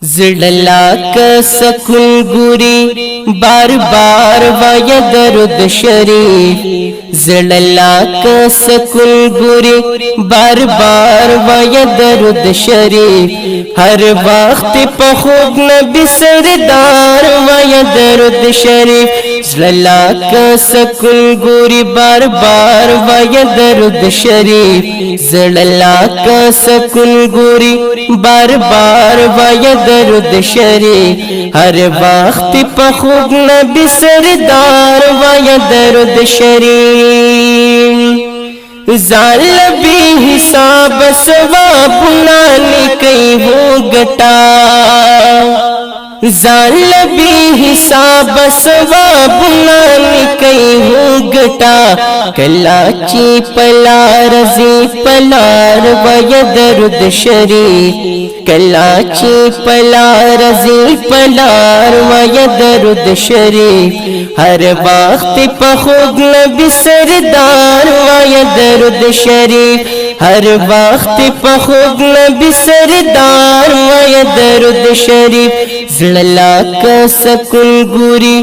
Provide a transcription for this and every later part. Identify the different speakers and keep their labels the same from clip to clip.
Speaker 1: ज़िड़ला का सकून गुरी बार बार वाय दरुद शरीफ। ज़िड़ला का सकून गुरी बार बार वाय दरुद शरीफ। हर वक्त पखूब नबी सरदार वाय दरुद शरीफ। ज़िड़ला का सकून गुरी बार बार वाय दरुद शरीफ। ज़िड़ला का सकून गुरी बार बार वाय दरुद शरीफ। हर वक्त पखूब नबी सरदार वाय दरुद शरीफ। ज़ाल भी हिसाब सवाब नानी कई वो गटा। ज़ाल भी हिसाब सवाब नानी कई वो गटा। कलाची पलार जी पलार वाय दरुद शरीफ। कलाची पलार जी पलार वाय दरुद शरीफ। हर वक्त पखूब नबी सरदार वाय दरुद शरीफ। हर वक्त पखूब नबी सरदार वाय दरुद शरीफ। ज़िड़ला का सकून गुरी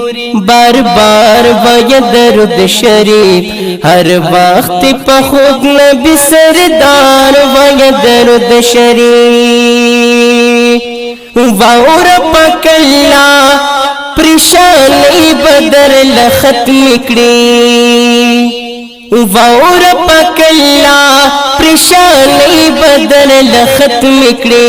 Speaker 1: बार बार वाय दरुद शरीफ। हर वक्त पखूब नबी सरदार वाय दरुद शरीफ। वाउर पकल्ला परेशानी बदर लखत मिकड़ी। वाउर पकल्ला परेशानी बदर लखत मिकड़ी।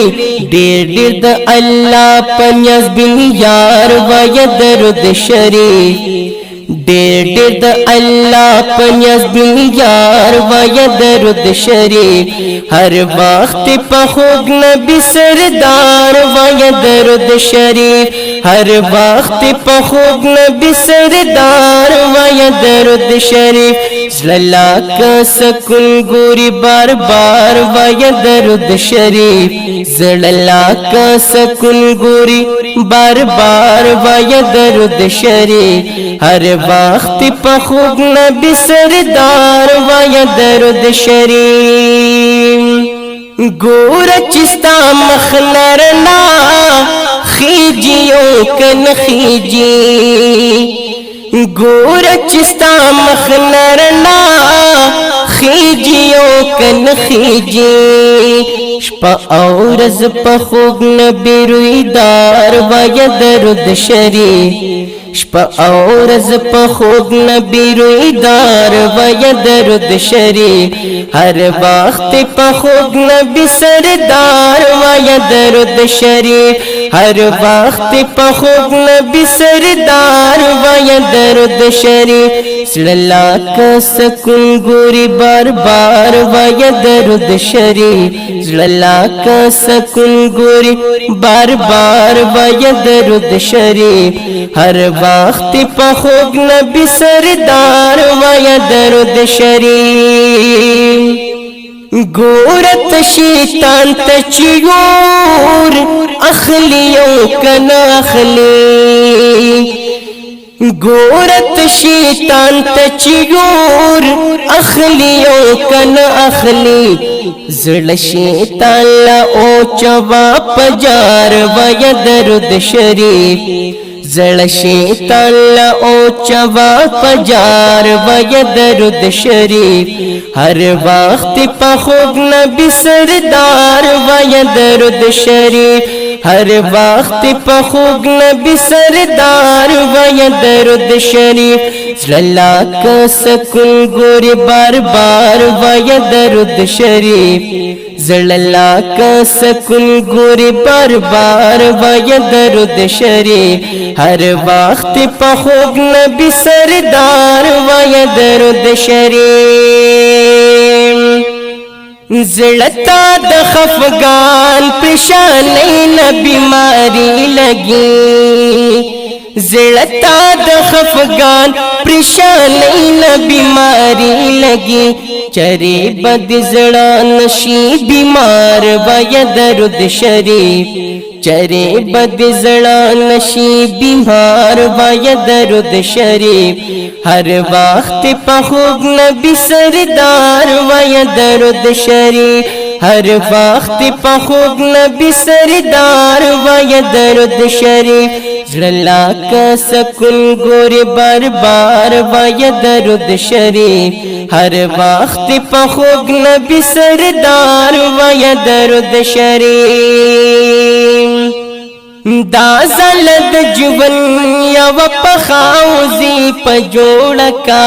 Speaker 1: डेर डेर द अल्लाह पन्यास बिन यार वाय दरुद शरीफ। डेर डेर द अल्लाह पन्यास बिन यार वाय दरुद शरीफ। हर वक्त पखूब नबी सरदार वाय दरुद शरीफ। हर वक्त पखूब नबी सरदार वाय दरुद शरीफ। ज़िड़ला का सकून गुरी बार बार वाय दरुद शरीफ। ज़िड़ला का सकून गुरी बार बार वाय दरुद शरीफ। हर वक्त पखूब नबी सरदार वाय दरुद शरीफ। गोर चिस्ता मखनरना खीजियों कन खीजी। गोर चिस्ता मखनरना खीजियों कन खीजी। शपा औरज पखूब नबी रुईदार वाय दरुद शरीफ। शपा औरज पखूब नबी रुईदार वाय दरुद शरीफ। हर वक्त पखूब नबी सरदार वाय दरुद शरीफ। हर वक्त पखूब नबी सरदार वाय दरुद शरीफ। ज़िड़ला का सकून गुरी बार बार वाय दरुद शरीफ। ज़िड़ला का सकून गुरी बार बार वाय दरुद शरीफ। हर वक्त पखूब नबी सरदार वाय दरुद शरीफ। गोरत शैतान तचियोर अखलियों कन अखली। गोरत शैतान तचियोर अखलियों कन अखली। ज़िड़ शैतान ला ओ चवा पजार वाय दरुद शरीफ। ज़िड़ शैतान ला ओ चवा पजार वाय दरुद शरीफ। हर वक्त पखूब नबी सरदार वाय दरुद शरीफ। हर वक्त पखूब नबी सरदार वाय दरुद शरीफ। ज़िड़ला का सकून गुरी बार बार वाय दरुद शरीफ। ज़िड़ला का सकून गुरी बार बार वाय दरुद शरीफ। हर वक्त पखूब नबी सरदार वाय दरुद शरीफ। ज़िड़ता द खफगान पेशानी न बीमारी लगी। ज़िड़ता द खफगान पेशानी न बीमारी लगी। चरे बद ज़िड़ा नशी बीमार वाय दरुद शरीफ। चरे बद ज़िड़ा नशी बीमार वाय दरुद शरीफ। हर वक्त पखूब नबी सरदार वाय दरुद शरीफ। हर वक्त पखुग नबी सरदार वय दरुद शरीफ जला का सकून गोरे बार बार वय दरुद शरीफ हर वक्त पखुग नबी सरदार वय दरुद शरीफ दाज़लद जुवन यव पखाउजी पजोड़का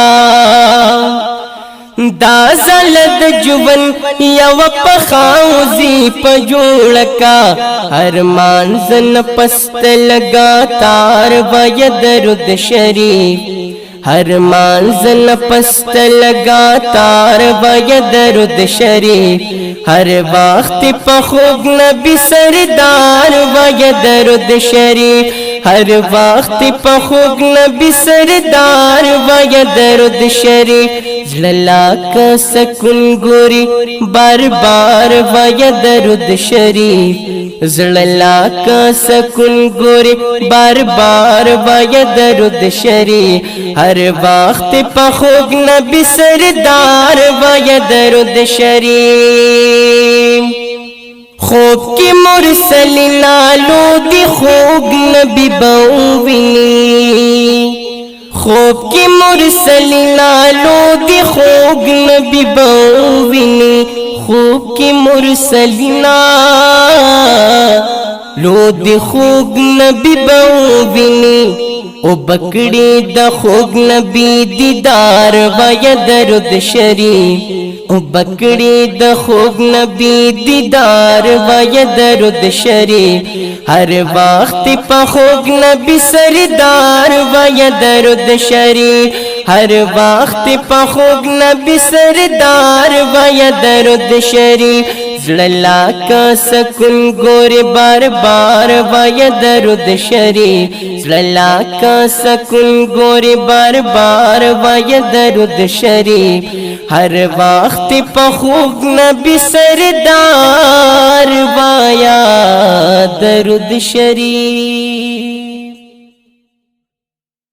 Speaker 1: दाज़लद जुवन यव पखाउजी पजोड़का हर मानजन पस्त लगातार वय दरुद शरीफ हर मानजन पस्त लगातार वय दरुद शरीफ हर वक्त पखुग नबी सरदार वय दरुद शरीफ हर वक्त पखुग नबी सरदार वय दरुद शरीफ जला का सकून गोरी बार बार वय दरुद शरीफ जला का सकून गोरे बार बार वय दरुद शरीफ हर वक्त पखुग नबी सरदार वय दरुद शरीफ خوب کی مرسلین آلو دی خوب نبی بوینی خوب کی مرسلین آلو دی خوب نبی بوینی خوب کی مرسلین آلو دی خوب نبی بوینی او بکڑی دا خوب نبی دیدار وی درود شریف او بکڑی دا خوب نبی دیدار وی درود شریف ہر وقت پا خوب نبی سردار وی درود شریف ہر وقت پا خوب نبی سردار وی درود شریف زڑلا کا سکن گورے بار بار وی درود شریف زڑلا کا سکن گورے بار بار وی درود شریف ہر وقت پا خوب نبی سردار ویا درود شریف